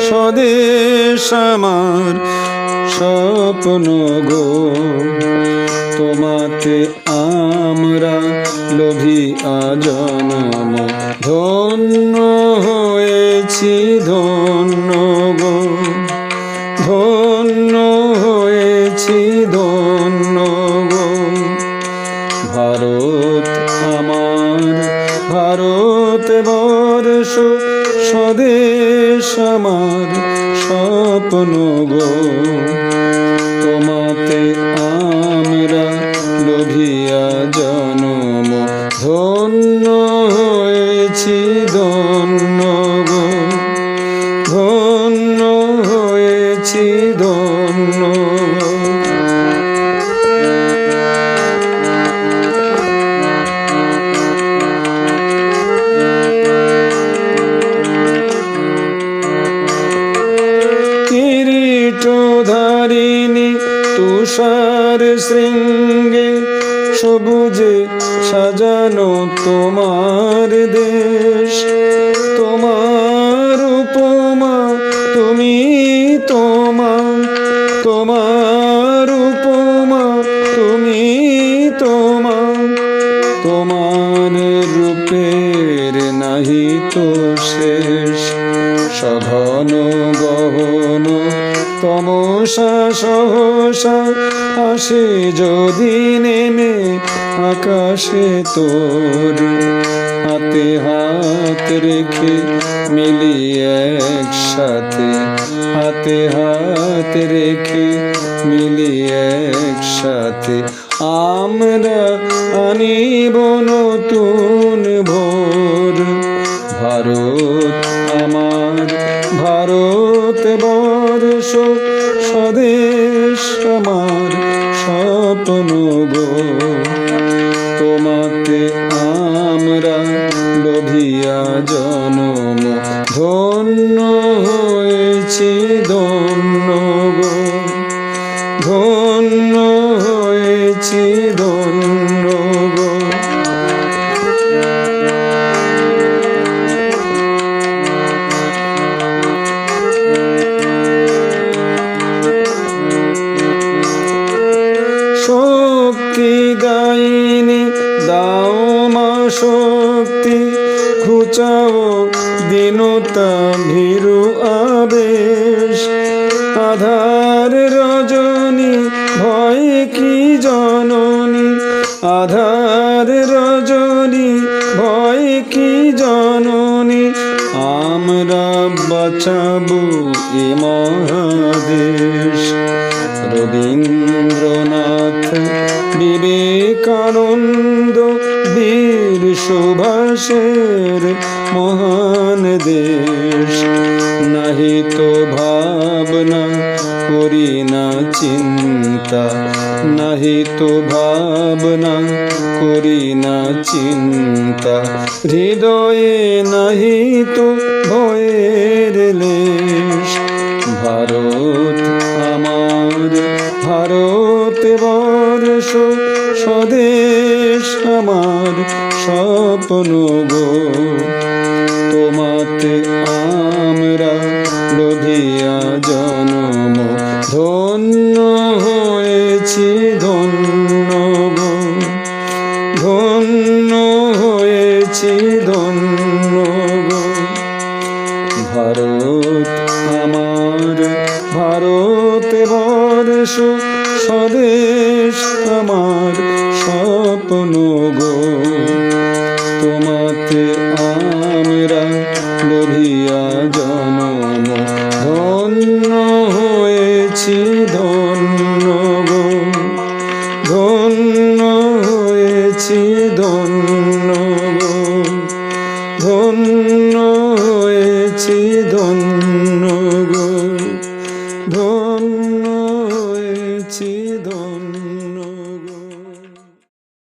স্বদেশ আমার স্বপ্ন গো। তোমাতে আমরা লোভিয়া জনম ধন্য হয়েছি ধন্য গো, ধন্য হয়েছি ধন্য গো। ভারত আমার ভারতবর্ষ স্বদেশ আমার স্বপ্ন গো। তোমাতে আমরা লোভিয়া জনম ধন্য হয়েছি ধন্য গো, ধন্য হয়েছি ধন্য গো। কিরীটধারিণী তুষার শৃঙ্গে সবুজে সাজানো তোমার দেশ। তোমার উপমা তুমি তোমার উপমা তুমি তোমার রূপের নাহি তো শেষ। সঘন গহন তমসা সহসা আসে যদি নেমে আকাশে তোর। হাতে হাত রেখে মিলি একসাথে, হাতে হাত রেখে মিলি একসাথে আমরা আনিব নতুন ভোর। ভারত আমার ভারতবর্ষ স্বদেশ আমার স্বপ্ন গো। তোমাতে আমরা লোভিয়া জনম ধন্য হয়েছি ধন্য গো, ধন্য হয়েছি ধন্য গো। শক্তি দায়িনী দাও মা শক্তি, ঘুচাও দীনতা ভীরু আবেশ। আধার রজনী ভয় কি জননী, আধার রজনী ভয় কি জননী। আমরা বাঁচাবো এ মহাদেশ। রবীন্দ্রনাথ বিবেকানন্দ বীর সুভাষের মহান দেশ। নাহি তো ভাবনা করি না চিন্তা, নাহি তো ভাবনা করি না চিন্তা। হৃদয়ে নাহি তো ভয়ের লেশ। ভারত আমার ভারতবর্ষ স্বদেশ আমার স্বপ্ন গো। তোমাতে আমরা লোভিয়া জনম ধন্য হয়েছি ধন্য গো, ধন্য হয়েছি ধন্য গো। ভারত আমার ভারতবর্ষ স্বদেশ আমার স্বপ্ন গো। তোমাতে আমরা লোভিয়া জনম ধন্য হয়েছি ধন্য গো, ধন্য হয়েছি ধন্য গো।